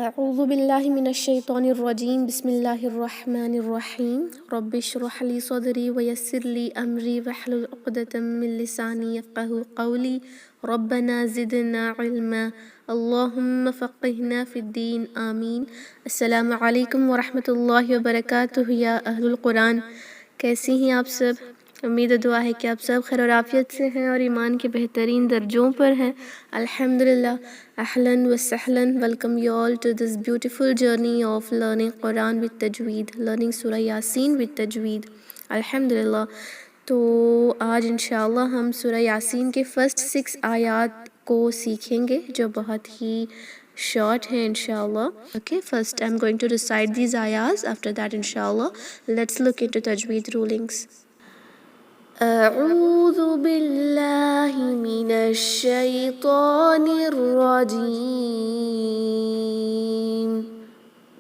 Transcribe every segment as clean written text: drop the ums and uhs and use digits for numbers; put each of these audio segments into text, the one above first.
أعوذ بالله من الشيطان الرجيم بسم الله الرحمن الرحيم رب اشرح لي صدري ويسر لي أمري واحلل عقدة من لساني يفقهوا قولي ربنا زدنا علما اللهم فقهنا في الدين آمين. السلام علیکم ورحمۃ اللہ وبرکاتہ یا اہل القرآن، کیسی ہیں آپ سب؟ امید و دعا ہے کہ آپ سب خیر و عافیت سے ہیں اور ایمان کے بہترین درجوں پر ہیں الحمدللہ. اہلاً و سہلاً، welcome you all to this beautiful journey of learning Quran with tajweed, learning Surah Yaseen with تجوید الحمدللہ. تو آج انشاءاللہ ہم سورہ یاسین کے فرسٹ 6 آیات کو سیکھیں گے جو بہت ہی شارٹ ہیں انشاءاللہ. Okay, first I'm going to recite these ayahs. After that inshallah let's look into tajweed rulings. أعوذ بالله من الشيطان الرجيم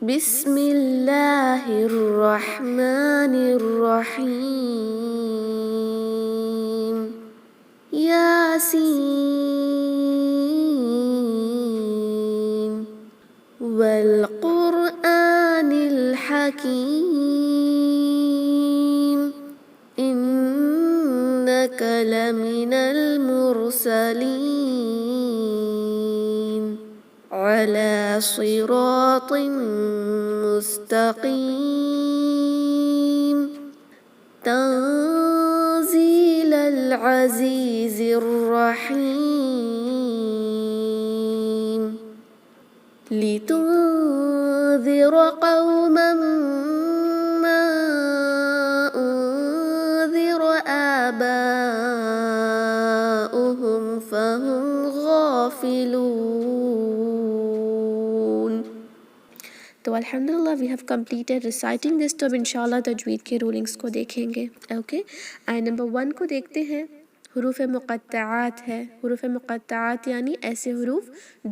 بسم الله الرحمن الرحيم ياسين والقرآن الحكيم إنك لمن المرسلين على صراط مستقيم تنزيل العزيز الرحيم لتنذر قوما ما أنذر آباؤهم فهم غافلون. تو الحمدللہ we have completed reciting this. تو اب انشاءاللہ تجوید کے رولنگز کو دیکھیں گے. اوکے، آیت نمبر 1 کو دیکھتے ہیں. حروف مقطعات ہے. حروف مقطعات یعنی ایسے حروف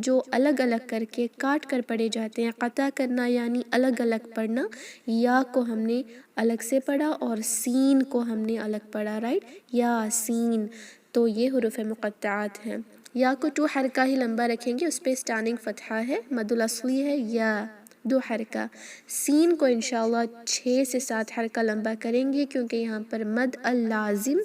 جو الگ الگ کر کے کاٹ کر پڑھے جاتے ہیں. قطع کرنا یعنی الگ الگ پڑھنا. یا کو ہم نے الگ سے پڑھا اور سین کو ہم نے الگ پڑھا، رائٹ، یا سین. تو یہ حروف مقطعات ہیں. یا کو 2 حرکہ ہی لمبا رکھیں گے، اس پہ اسٹینڈنگ فتحہ ہے، مد الاصلی ہے یا 2 حرکہ. سین کو انشاءاللہ 6 سے 7 حرکہ لمبا کریں گے کیونکہ یہاں پر مد اللازم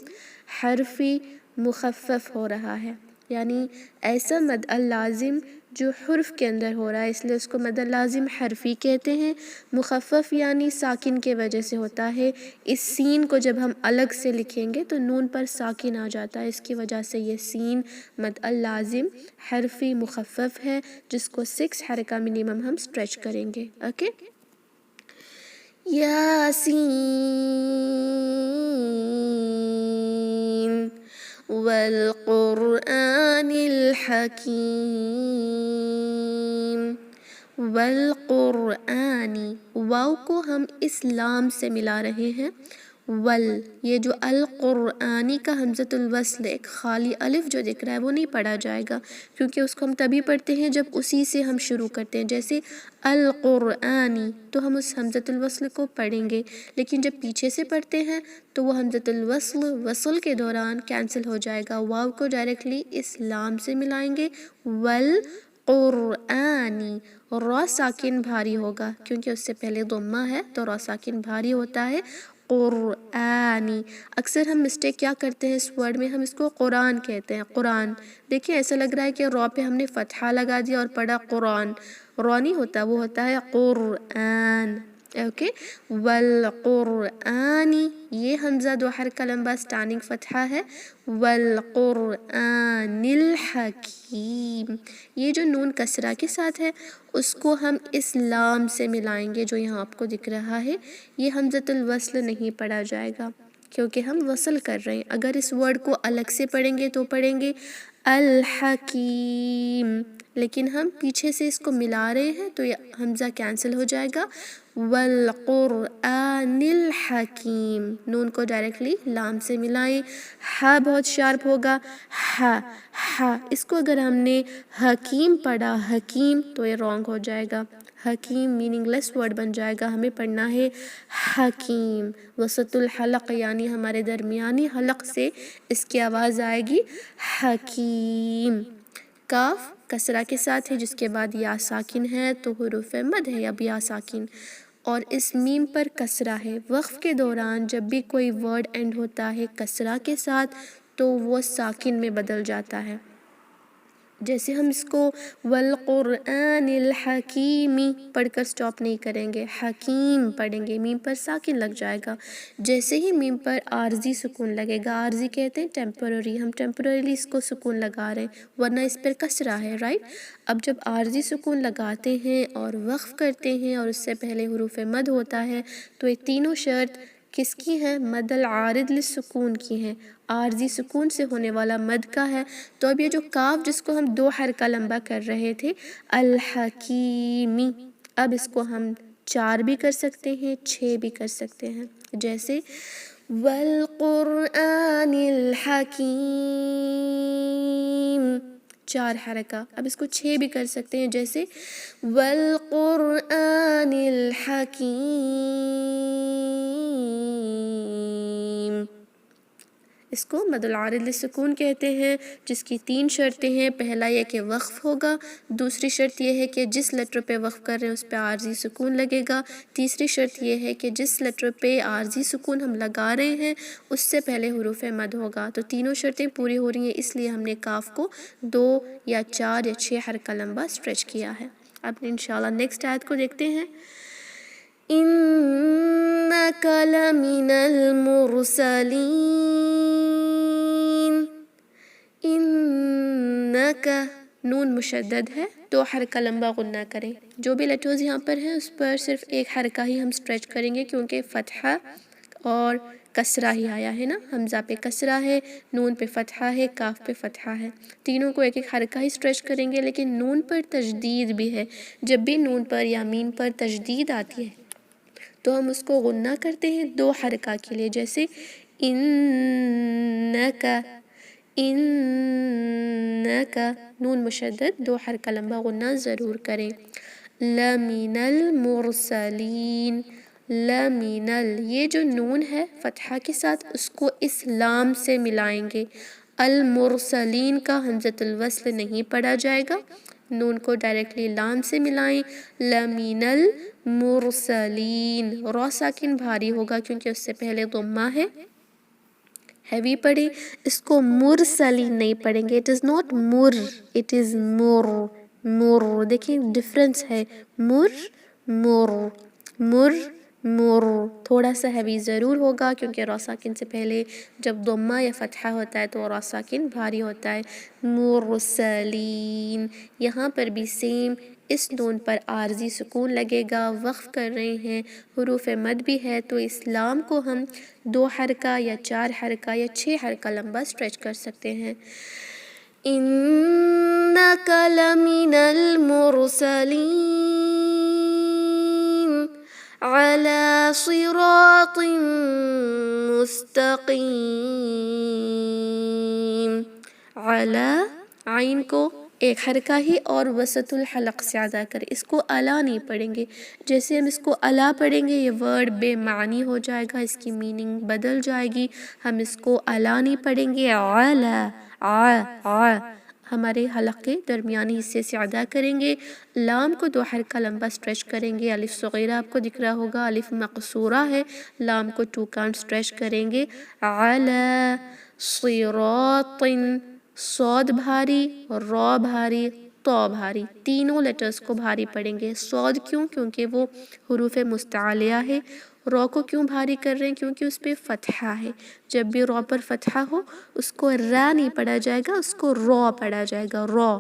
حرفی مخفف ہو رہا ہے، یعنی ایسا مد اللازم جو حرف کے اندر ہو رہا ہے، اس لیے اس کو مد اللازم حرفی کہتے ہیں. مخفف یعنی ساکن کے وجہ سے ہوتا ہے. اس سین کو جب ہم الگ سے لکھیں گے تو نون پر ساکن آ جاتا ہے، اس کی وجہ سے یہ سین مد اللازم حرفی مخفف ہے جس کو 6 حرکہ منیمم ہم اسٹریچ کریں گے. اوکے، یاسین والقرآن الحکیم. والقرآنی، واو کو ہم اس لام سے ملا رہے ہیں. یہ جو القرآنی کا حمزۃ الوصل ایک خالی الف جو دکھ رہا ہے وہ نہیں پڑھا جائے گا کیونکہ اس کو ہم تبھی پڑھتے ہیں جب اسی سے ہم شروع کرتے ہیں. جیسے القرآنی تو ہم اس حمزۃ الوصل کو پڑھیں گے، لیکن جب پیچھے سے پڑھتے ہیں تو وہ حمزۃ الوصل وصل کے دوران کینسل ہو جائے گا. واو کو ڈائریکٹلی اس لام سے ملائیں گے. والقرآنی، را ساکن بھاری ہوگا کیونکہ اس سے پہلے ضمہ ہے تو را ساکن بھاری ہوتا ہے. قرآنی، اکثر ہم مسٹیک کیا کرتے ہیں اس ورڈ میں، ہم اس کو قرآن کہتے ہیں. قرآن، دیکھیں ایسا لگ رہا ہے کہ را پہ ہم نے فتحہ لگا دیا اور پڑھا قرآن. را نہیں ہوتا، وہ ہوتا ہے قرآن. اوکے، والقرآنی، یہ حمزہ 2 حرکہ لمبا اسٹینڈنگ فتحہ ہے. والقرآن الحکیم، یہ جو نون کسرہ کے ساتھ ہے اس کو ہم اس لام سے ملائیں گے جو یہاں آپ کو دکھ رہا ہے. یہ حمزۃ الوصل نہیں پڑھا جائے گا کیونکہ ہم وصل کر رہے ہیں. اگر اس ورڈ کو الگ سے پڑھیں گے تو پڑھیں گے الحکیم، لیکن ہم پیچھے سے اس کو ملا رہے ہیں تو یہ حمزہ کینسل ہو جائے گا. والقرآن الحکیم، نون کو ڈائریکٹلی لام سے ملائیں. ہا بہت شارپ ہوگا، ہا ہا. اس کو اگر ہم نے حکیم پڑھا حکیم تو یہ رانگ ہو جائے گا. حکیم میننگ لیس ورڈ بن جائے گا. ہمیں پڑھنا ہے حکیم. وسط الحلق یعنی ہمارے درمیانی حلق سے اس کی آواز آئے گی حکیم. کاف کسرہ کے ساتھ ہے، جس کے بعد یا ساکن ہے تو حروف مد ہے اب یا ساکن، اور اس میم پر کسرہ ہے۔ وقف کے دوران جب بھی کوئی ورڈ اینڈ ہوتا ہے کسرہ کے ساتھ تو وہ ساکن میں بدل جاتا ہے۔ جیسے ہم اس کو والقرآن الحکیم پڑھ کر سٹاپ نہیں کریں گے، حکیم پڑھیں گے، میم پر ساکن لگ جائے گا۔ جیسے ہی میم پر عارضی سکون لگے گا، عارضی کہتے ہیں ٹیمپرری، ہم ٹیمپرریلی اس کو سکون لگا رہے ہیں ورنہ اس پر کسرہ ہے، رائٹ۔ اب جب عارضی سکون لگاتے ہیں اور وقف کرتے ہیں اور اس سے پہلے حروف مد ہوتا ہے تو یہ تینوں شرط کس کی ہیں؟ مد العارض للسکون کی ہیں، عارضی سکون سے ہونے والا مد کا ہے۔ تو اب یہ جو کاف جس کو ہم 2 حرکہ لمبا کر رہے تھے الحکیمی، اب اس کو ہم 4 بھی کر سکتے ہیں، 6 بھی کر سکتے ہیں، جیسے والقرآن الحکیم، 4 حرکہ۔ اب اس کو 6 بھی کر سکتے ہیں، جیسے والقرآن الحکیم۔ اس کو مد العارض للسکون کہتے ہیں، جس کی 3 شرطیں ہیں۔ پہلا یہ کہ وقف ہوگا، دوسری شرط یہ ہے کہ جس لیٹر پہ وقف کر رہے ہیں اس پہ عارضی سکون لگے گا، تیسری شرط یہ ہے کہ جس لیٹر پہ عارضی سکون ہم لگا رہے ہیں اس سے پہلے حروف مد ہوگا۔ تو تینوں شرطیں پوری ہو رہی ہیں، اس لیے ہم نے کاف کو 2 یا 4 یا 6 حرکہ لمبا سٹریچ کیا ہے۔ اب انشاءاللہ نیکسٹ آیت کو دیکھتے ہیں۔ إنك لمن المرسلين، إنك نون مشدد ہے، 2 حرکہ لمبا غنہ کریں۔ جو بھی لیٹرز یہاں پر ہیں اس پر صرف 1 حرکہ ہی ہم سٹریچ کریں گے کیونکہ فتحہ اور کسرہ ہی آیا ہے نا، حمزہ پہ کسرہ ہے، نون پہ فتحہ ہے، کاف پہ فتحہ ہے، تینوں کو 1 حرکہ ہی سٹریچ کریں گے۔ لیکن نون پر تشدید بھی ہے، جب بھی نون پر یا میم پر تشدید آتی ہے تو ہم اس کو غنہ کرتے ہیں 2 حرکہ کے لیے، جیسے انک، انک، نون مشدد 2 حرکہ لمبا غنہ ضرور کریں۔ لمن المرسلین، لمن یہ جو نون ہے فتحہ کے ساتھ اس کو اس لام سے ملائیں گے، المرسلین کا حمزۃ الوصل نہیں پڑھا جائے گا، نون کو ڈائریکٹلی لام سے ملائیں، لمن المرسلین، را ساکن بھاری ہوگا کیونکہ اس سے پہلے ضمہ ہے، ہیوی پڑھیں، اس کو مرسلین نہیں پڑھیں گے، it is not مر، it is مر، مر، دیکھیں ڈفرنس ہے، مر، مر، مر، مر، تھوڑا سا ہیوی ضرور ہوگا کیونکہ را ساکن سے پہلے جب ضمہ یا فتحہ ہوتا ہے تو را ساکن بھاری ہوتا ہے۔ مرسلین، یہاں پر بھی سیم اس نون پر عارضی سکون لگے گا، وقف کر رہے ہیں، حروف مد بھی ہے تو اس لام کو ہم 2 حرکہ یا 4 حرکہ یا 6 حرکہ لمبا سٹریچ کر سکتے ہیں۔ إنك لمن المرسلين على صراط مستقيم، على عین کو 1 حرکہ ہی اور وسط الحلق سے ادا کریں، اس کو الا نہیں پڑھیں گے، جیسے ہم اس کو الا پڑھیں گے یہ ورڈ بے معنی ہو جائے گا، اس کی میننگ بدل جائے گی، ہم اس کو الا نہیں پڑھیں گے، علا، ہمارے حلق کے درمیانی حصے سے ادا کریں گے، لام کو 2 حرکہ لمبا سٹریچ کریں گے، الف صغیرہ آپ کو دکھ رہا ہوگا، الف مقصورہ ہے، لام کو 2 کاؤنٹ سٹریچ کریں گے، علی صراط، صاد بھاری، را بھاری، طا بھاری، تینوں لیٹرز کو بھاری پڑیں گے۔ صاد کیوں؟ کیونکہ وہ حروف مستعلیہ ہے۔ را کو کیوں بھاری کر رہے ہیں؟ کیونکہ اس پہ فتحہ ہے، جب بھی را پر فتحہ ہو اس کو را نہیں پڑھا جائے گا، اس کو را پڑھا جائے گا، را۔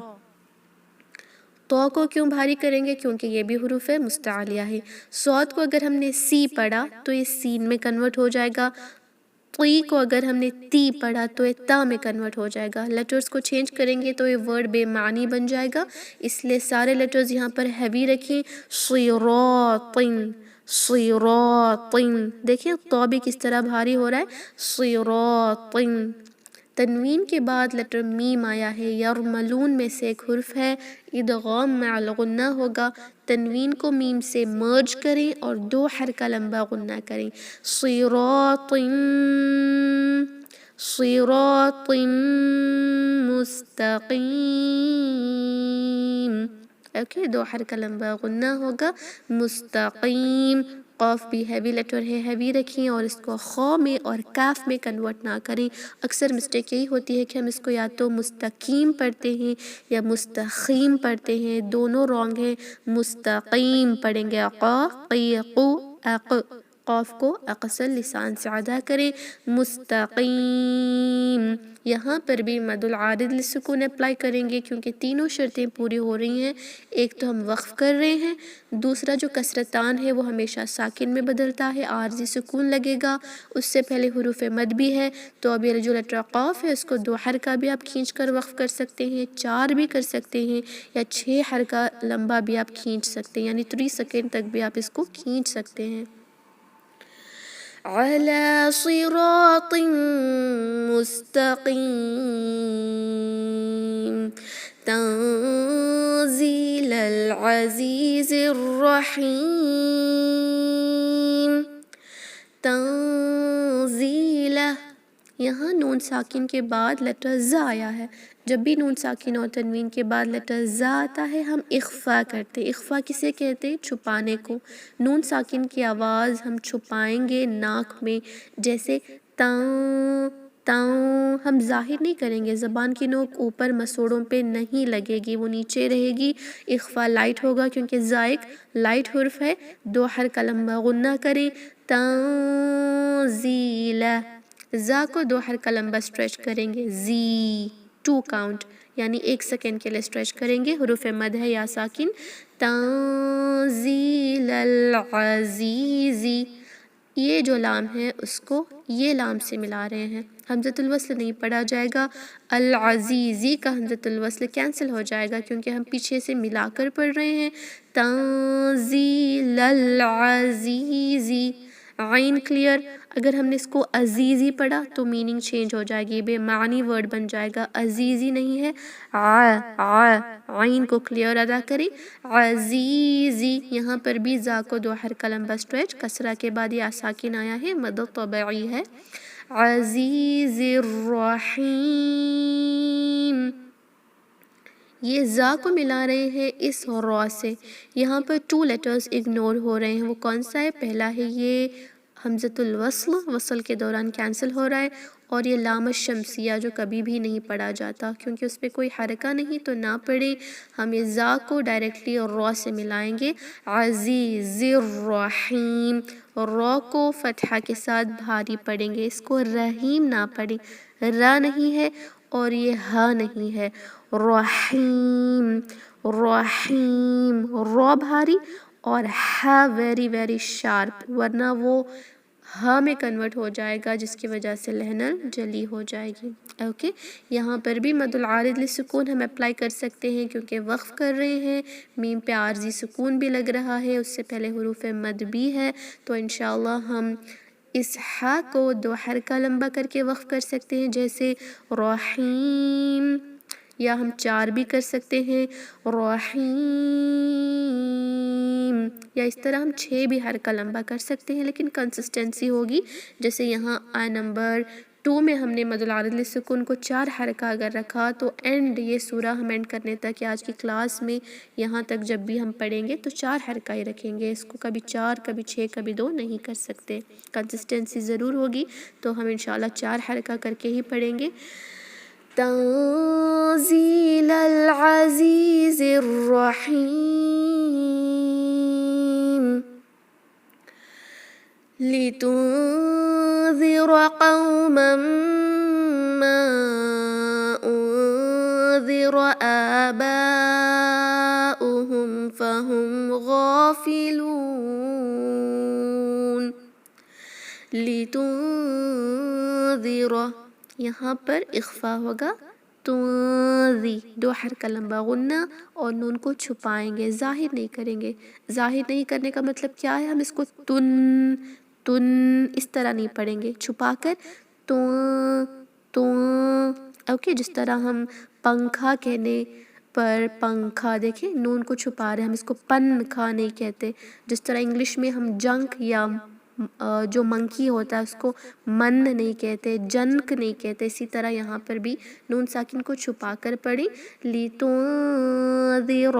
طا کو کیوں بھاری کریں گے؟ کیونکہ یہ بھی حروف مستعلیہ ہے۔ صاد کو اگر ہم نے سی پڑھا تو یہ سین میں کنورٹ ہو جائے گا، طی کو اگر ہم نے تی پڑھا تو یہ تا میں کنورٹ ہو جائے گا، لیٹرز کو چینج کریں گے تو یہ ورڈ بے معنی بن جائے گا، اس لیے سارے لیٹرز یہاں پر ہیوی رکھیں، صراط، صراط، دیکھیں طا بھی کس طرح بھاری ہو رہا ہے، صراط۔ تنوین کے بعد لیٹر میم آیا ہے، یرملون میں سے ایک حرف ہے، ادغام مع الغنہ ہوگا، تنوین کو میم سے مرج کریں اور 2 حرکہ لمبا غنہ کریں، صراط، صراط مستقیم. اوکے، دو حرکہ لمبا غنہ ہوگا. مستقیم. قاف بھی ہیوی لیٹر ہے، ہیوی رکھیں اور اس کو خا میں اور کاف میں کنورٹ نہ کریں. اکثر مسٹیک یہی ہوتی ہے کہ ہم اس کو یا تو مستقیم پڑھتے ہیں یا مستقیم پڑھتے ہیں، دونوں رانگ ہیں. مستقیم پڑھیں گے، قا قی قو اق، قاف کو اقصر لسان سے ادا کریں. مستقیم. یہاں پر بھی مد العارض للسکون اپلائی کریں گے کیونکہ تینوں شرطیں پوری ہو رہی ہیں. ایک تو ہم وقف کر رہے ہیں، دوسرا جو کسرتان ہے وہ ہمیشہ ساکن میں بدلتا ہے، عارضی سکون لگے گا. اس سے پہلے حروف مد بھی ہے، تو اب یہ جو لیٹر قاف ہے اس کو 2 حرکہ بھی آپ کھینچ کر وقف کر سکتے ہیں، 4 بھی کر سکتے ہیں، یا 6 حرکہ لمبا بھی آپ کھینچ سکتے ہیں، یعنی 3 سیکنڈ تک بھی آپ اس کو کھینچ سکتے ہیں. علی صراط مستقیم تنزیل العزیز الرحیم. تنزیلہ. یہاں نون ساکن کے بعد لیٹر ز آیا ہے. جب بھی نون ساکن اور تنوین کے بعد لیٹر ز آتا ہے ہم اخفا کرتے. اخفا کسے کہتے ہیں؟ چھپانے کو. نون ساکن کی آواز ہم چھپائیں گے ناک میں، جیسے تاؤں تاؤں. ہم ظاہر نہیں کریں گے، زبان کی نوک اوپر مسوڑوں پہ نہیں لگے گی، وہ نیچے رہے گی. اخفا لائٹ ہوگا کیونکہ ز ایک لائٹ حرف ہے. 2 حرکہ لمبا غنہ کریں. تنزیلہ. زا کو 2 حرکہ لمبا سٹریچ کریں گے. زی 2 کاؤنٹ، یعنی 1 سیکنڈ کے لیے سٹریچ کریں گے. حروف مد ہے یا ساکن. تنزیل العزیز. یہ جو لام ہے اس کو یہ لام سے ملا رہے ہیں، حمزۃ الوصل نہیں پڑھا جائے گا. العزیزی کا حمزۃ الوصل کینسل ہو جائے گا کیونکہ ہم پیچھے سے ملا کر پڑھ رہے ہیں. تنزیل العزیزی. عین کلیئر. اگر ہم نے اس کو عزیزی پڑھا تو میننگ چینج ہو جائے گی، بے معنی ورڈ بن جائے گا. عزیزی نہیں ہے، عین کو کلیئر ادا کریں. عزیزی. یہاں پر بھی زا کو 2 حرکہ لمبا سٹریچ، کسرہ کے بعد یا ساکن آیا ہے، مد طبعی ہے. عزیز الرحیم. یہ زا کو ملا رہے ہیں اس را سے. یہاں پر 2 لیٹرز اگنور ہو رہے ہیں. وہ کون سا ہے؟ پہلا ہے یہ حمزۃ الوصل، وصل کے دوران کینسل ہو رہا ہے، اور یہ لام الشمسیہ جو کبھی بھی نہیں پڑھا جاتا کیونکہ اس پہ کوئی حرکہ نہیں تو نہ پڑھیں. ہم یہ زا کو ڈائریکٹلی را سے ملائیں گے. عزیز الرحیم. را کو فتحہ کے ساتھ بھاری پڑھیں گے، اس کو رحیم نہ پڑھیں. را نہیں ہے اور یہ ہا نہیں ہے. رحیم رحیم. را بھاری اور ہا ویری ویری شارپ، ورنہ وہ ہا میں کنورٹ ہو جائے گا جس کی وجہ سے لہنل جلی ہو جائے گی. اوکے، یہاں پر بھی مد العارض للسکون ہم اپلائی کر سکتے ہیں کیونکہ وقف کر رہے ہیں. میم پہ عارضی سکون بھی لگ رہا ہے، اس سے پہلے حروف مد بھی ہے، تو انشاءاللہ ہم اس ہا کو 2 حرکہ لمبا کر کے وقف کر سکتے ہیں، جیسے رحیم، یا ہم 4 بھی کر سکتے ہیں. رحیم. یا اس طرح ہم 6 بھی حرکہ لمبا کر سکتے ہیں، لیکن کنسسٹنسی ہوگی. جیسے یہاں نمبر 2 میں ہم نے مد العارض للسکون کو 4 حرکہ اگر رکھا تو اینڈ یہ سورہ ہم اینڈ کرنے تک یا آج کی کلاس میں یہاں تک جب بھی ہم پڑھیں گے تو 4 حرکہ ہی رکھیں گے. اس کو کبھی 4 کبھی 6 کبھی 2 نہیں کر سکتے. کنسسٹنسی ضرور ہوگی تو ہم انشاءاللہ 4 حرکہ کر کے ہی پڑھیں گے. تنزیل العزیز الرحیم. لِتُنذِرَ قَوْمًا مَّا أُنذِرَ آبَاؤُهُمْ فَهُمْ غَافِلُونَ. لِتُنذِرَ. یہاں پر اخفا ہوگا. تنذی 2 حرکہ لمبا غنہ اور نون کو چھپائیں گے، ظاہر نہیں کریں گے. ظاہر نہیں کرنے کا مطلب کیا ہے؟ ہم اس کو تن تن اس طرح نہیں پڑھیں گے، چھپا کر اوکے. جس طرح ہم پنکھا کہنے پر پنکھا، دیکھیں نون کو چھپا رہے ہیں، ہم اس کو پن کھا نہیں کہتے. جس طرح انگلش میں ہم جنک یا جو منکی ہوتا ہے اس کو من نہیں کہتے، جنک نہیں کہتے. اسی طرح یہاں پر بھی نون ساکن کو چھپا کر پڑھی. لِتُنذِرَ،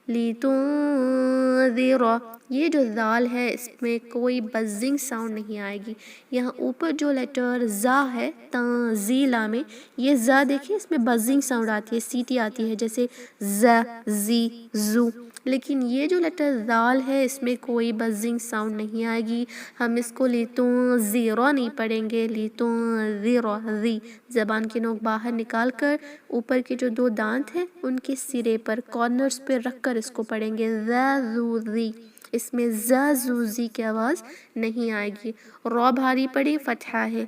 لِتُنذِرَ. یہ جو ذال ہے اس میں کوئی بزنگ ساؤنڈ نہیں آئے گی. یہاں اوپر جو لیٹر زا ہے تنزیلا میں، یہ زا دیکھیں اس میں بزنگ ساؤنڈ آتی ہے، سیٹی آتی ہے جیسے ز، زی، زو. لیکن یہ جو لیٹر ذال ہے اس میں کوئی بزنگ ساؤنڈ نہیں آئے گی. ہم اس کو لِتُنذِرَ نہیں پڑھیں گے، لِتُنذِرَ. ذی زبان کی نوک باہر نکال کر اوپر کے جو 2 دانت ہیں ان کے سرے پر کارنرز پہ رکھ کر اس کو پڑھیں گے. ذ، ذو، ذی. اس میں ز، زو، زی کی آواز نہیں آئے گی. رو بھاری پڑی، فتحہ ہے،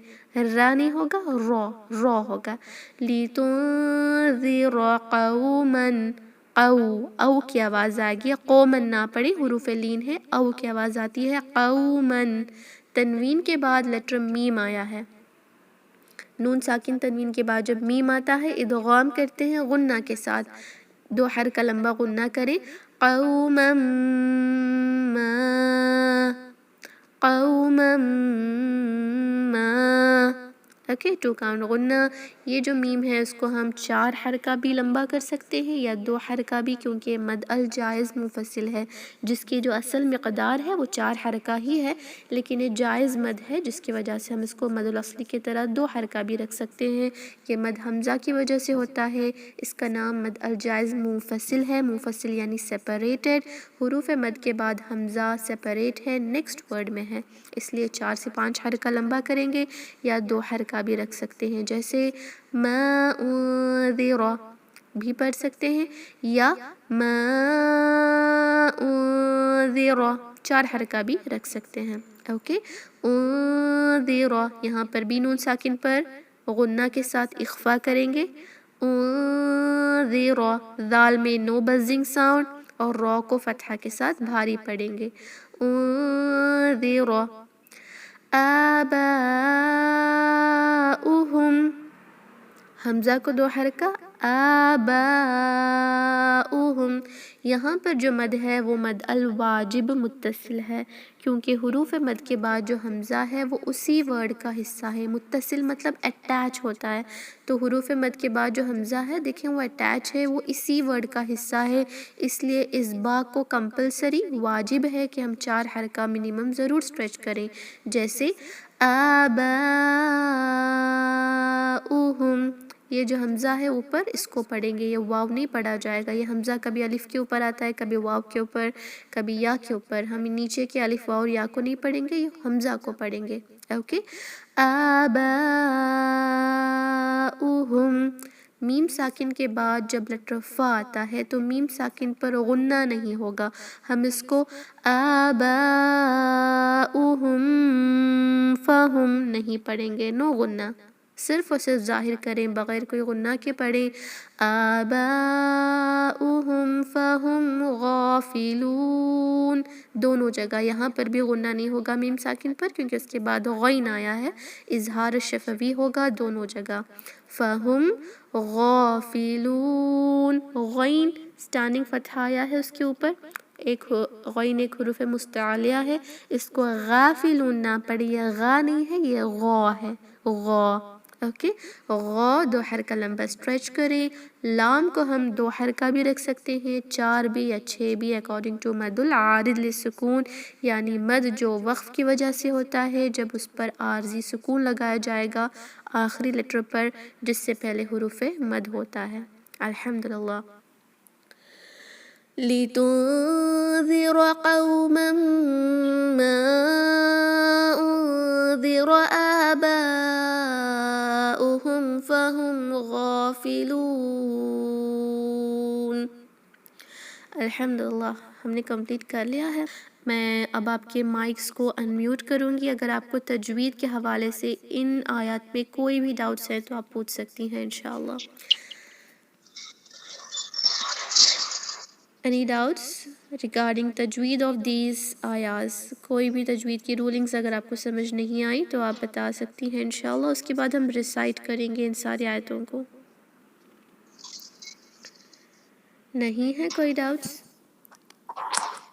را نہیں ہوگا، رو ہوگا. لِتُنذِرَ قَوْمًا، او کی آواز آئے گی. قومن نہ پڑی، حروف لین ہے، او کی آواز آتی ہے. قومن. تنوین کے بعد لیٹر میم آیا ہے. نون ساکن تنوین کے بعد جب میم آتا ہے ادغام کرتے ہیں غنہ کے ساتھ. 2 حرف کا لمبا غنہ کریں. قوما ما، قوما ما. اوکے، 2 کاؤنٹ غنہ. یہ جو میم ہے اس کو ہم 4 حرکہ بھی لمبا کر سکتے ہیں یا 2 حرکہ بھی، کیونکہ مد الجائز منفصل ہے جس کی جو اصل مقدار ہے وہ 4 حرکہ ہی ہے، لیکن یہ جائز مد ہے جس کی وجہ سے ہم اس کو مد الاصلی کی طرح 2 حرکہ بھی رکھ سکتے ہیں. یہ مد حمزہ کی وجہ سے ہوتا ہے، اس کا نام مد الجائز منفصل ہے. منفصل یعنی سیپریٹڈ. حروف مد کے بعد حمزہ سیپریٹ ہے، نیکسٹ ورڈ میں ہے، اس لیے 4 سے 5 حرکہ لمبا کریں گے یا 2 حرکہ بھی رکھ سکتے ہیں. جیسے ما انذر بھی پڑھ سکتے ہیں یا ما انذر 4 حرکہ بھی رکھ سکتے ہیں. اوکے، انذر. یہاں پر بھی نون ساکن پر غنہ کے ساتھ اخفا کریں گے. انذر. ذال میں نو بزنگ ساؤنڈ اور رو کو فتحہ کے ساتھ بھاری پڑیں گے. انذر. آباؤہم، حمزہ کو 2 حرکہ. آباؤہم. یہاں پر جو مد ہے وہ مد الواجب متصل ہے، کیونکہ حروف مد کے بعد جو حمزہ ہے وہ اسی ورڈ کا حصہ ہے. متصل مطلب اٹیچ ہوتا ہے، تو حروف مد کے بعد جو حمزہ ہے دیکھیں وہ اٹیچ ہے، وہ اسی ورڈ کا حصہ ہے. اس لیے اس با کو کمپلسری واجب ہے کہ ہم 4 حرکہ منیمم ضرور سٹریچ کریں. جیسے آباؤہم. یہ جو حمزہ ہے اوپر اس کو پڑھیں گے، یہ واو نہیں پڑھا جائے گا. یہ حمزہ کبھی الف کے اوپر آتا ہے، کبھی واو کے اوپر، کبھی یا کے اوپر. ہم نیچے کے الف واو اور یا کو نہیں پڑھیں گے، یہ حمزہ کو پڑھیں گے. اوکے. آباؤہم. میم ساکن کے بعد جب لیٹر فا آتا ہے تو میم ساکن پر غنہ نہیں ہوگا، ہم اس کو آباؤہم فہم نہیں پڑھیں گے. نو غنہ، صرف اور صرف ظاہر کریں بغیر کوئی غنہ کے پڑھیں. آباؤہم فہم غافلون. دونوں جگہ یہاں پر بھی غنہ نہیں ہوگا میم ساکن پر، کیونکہ اس کے بعد غین آیا ہے، اظہار شفوی ہوگا دونوں جگہ. فہم غافلون. غین سٹینڈنگ فتحہ آیا ہے اس کے اوپر، ایک غین ایک حروف مستعلیہ ہے، اس کو غافلون نہ پڑھی. یہ غا نہیں ہے، یہ غا ہے، غا. اوکے. غا 2 حرکہ لمبا سٹریچ کریں. لام کو ہم 2 حرکہ بھی رکھ سکتے ہیں، 4 بھی یا 6 بھی، اکارڈنگ ٹو مد العارض للسکون، یعنی مد جو وقف کی وجہ سے ہوتا ہے جب اس پر عارضی سکون لگایا جائے گا آخری لیٹر پر جس سے پہلے حروف مد ہوتا ہے. الحمدللہ. لِتُنذِرَ قَوْمًا مَا أُنذِرَ آبَاؤُهُمْ فَهُمْ غَافِلُونَ. الحمدللہ ہم نے کمپلیٹ کر لیا ہے. میں اب آپ کے مائکس کو انمیوٹ کروں گی. اگر آپ کو تجوید کے حوالے سے ان آیات میں کوئی بھی ڈاؤٹس ہیں تو آپ پوچھ سکتی ہیں انشاءاللہ. Any doubts regarding tajweed of these ayahs؟ کوئی بھی تجوید کی رولنگز اگر آپ کو سمجھ نہیں آئی تو آپ بتا سکتی ہیں انشاءاللہ. اس کے بعد ہم ریسائٹ کریں گے ان ساری آیتوں کو. نہیں ہے کوئی ڈاؤٹس؟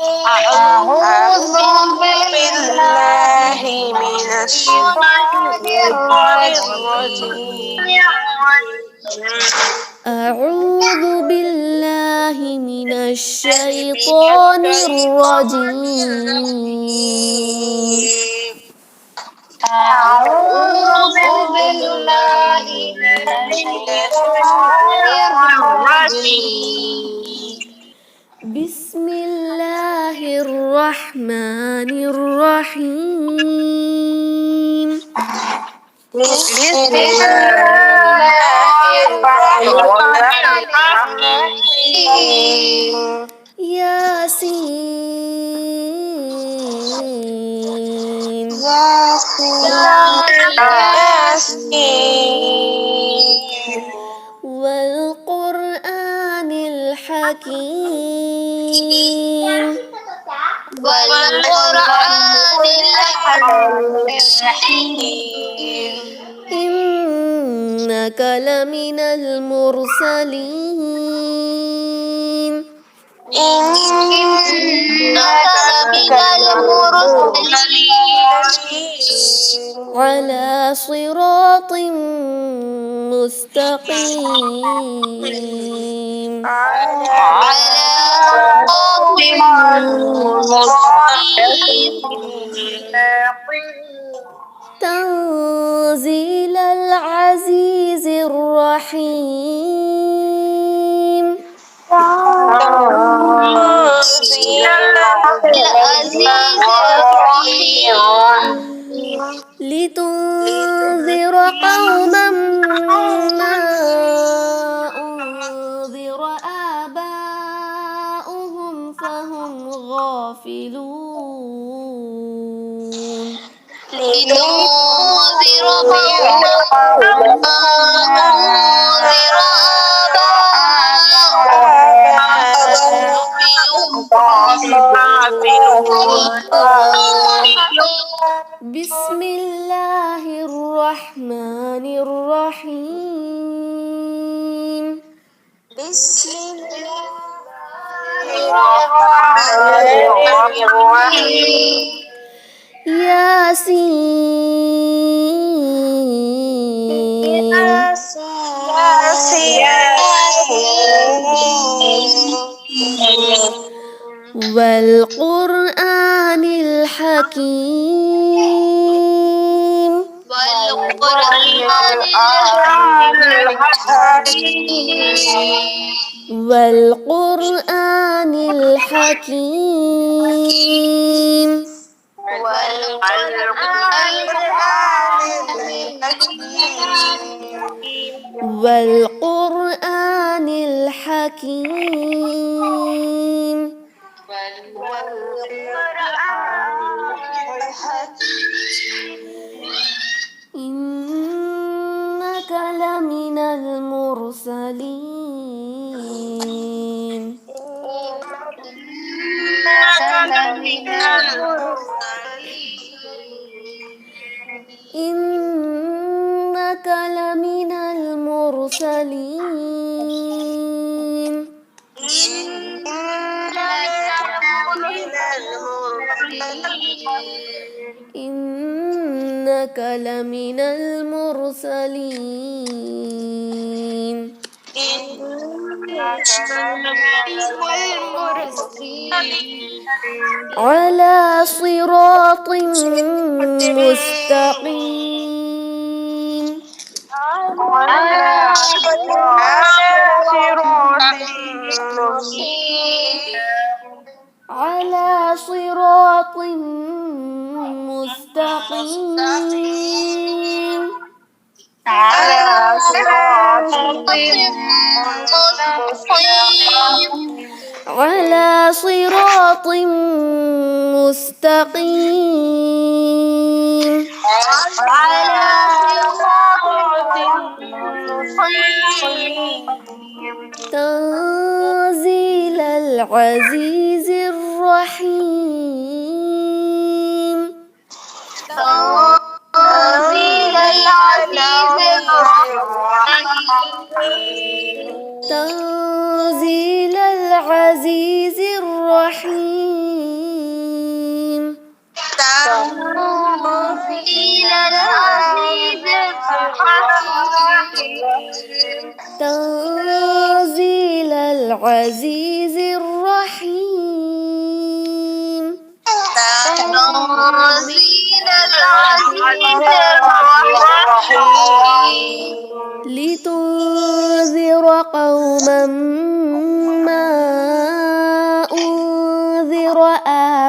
أعوذ بالله من الشيطان الرجيم. أعوذ بالله من الشيطان الرجيم. أعوذ بالله من الشيطان الرجيم. بسم الله الرحمن الرحيم. بسم الله الرحمن الرحيم. ياسين. ياسين. والقرآن الحكيم. والقرآن الحكيم. إنك لمن المرسلين. إنك لمن المرسلين على صراط مستقيم. على صراط مستقيم. تنزيل العزيز الرحيم. تنزيل العزيز الرحيم. لتنذر قوما ما أنذر آباؤهم فهم غافلون. لتنذر قوما ما أنذر آباؤهم فهم غافلون. بسم الله الرحمن الرحيم. بسم الله الرحمن الرحيم. ياسين. والقرآن الحكيم. والقرآن الحكيم. والقرآن الحكيم. إنك لمن المرسلين. إنك لمن المرسلين. إنك لمن المرسلين. على صراط مستقيم. على صراط مستقيم. على صراط مستقيم. على صراط مستقيم تنزيل العزيز الرحيم تنزيل العزيز الرحيم تنزيل العزيز الرحيم تنزيل العزيز الرحيم تنزيل العزيز الرحيم تنزيل العزيز الرحيم لتنذر قوما ما أنذر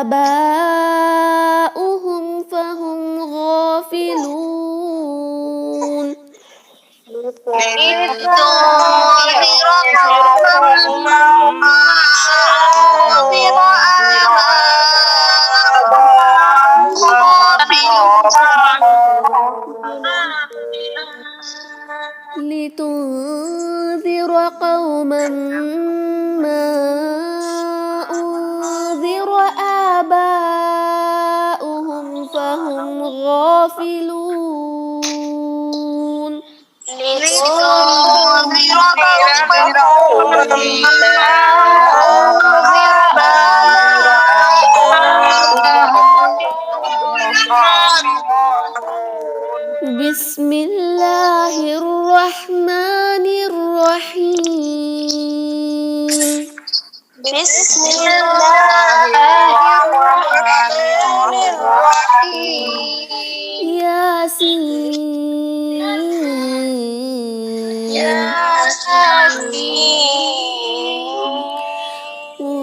آباؤهم فهم غافلون لتنذر قوما ما أنذر لتنذر قوما ما أنذر آباؤهم فهم غافلون لتنذر قوما ما أنذر بسم الله الرحمن الرحيم بسم الله الرحمن الرحيم ياسين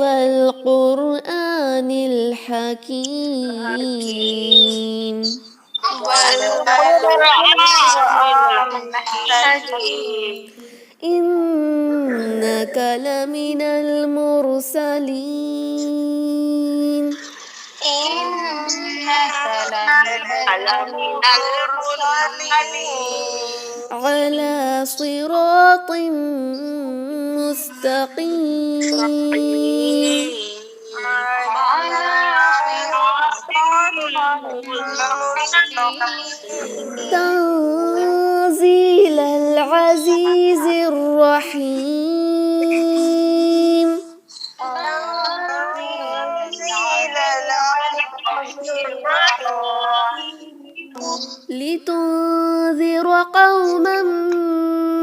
والقرآن الحكيم إنك لمن المرسلين إنك لمن المرسلين على صراط مستقيم تنزيل العزيز الرحيم لتنذر قوما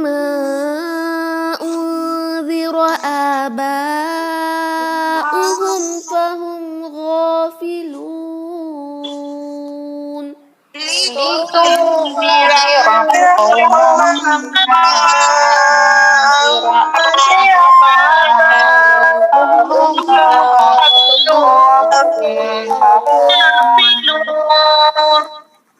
ما أنذر آباؤهم فهم غافلون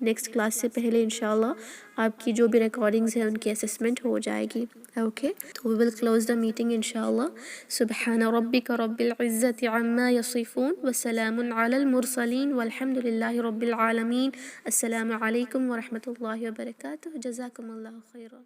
نیکسٹ کلاس سے پہلے انشاءاللہ آپ کی جو بھی ریکارڈنگز ہیں ان کی اسسمنٹ ہو جائے گی. اوکے تو وی ول کلوز دا میٹنگ انشاءاللہ. سبحان ربک رب العزت عما یصفون وسلام علی المرسلین والحمد للہ رب العالمین. السلام علیکم ورحمۃ اللہ وبرکاتہ. جزاکم اللہ خیرا.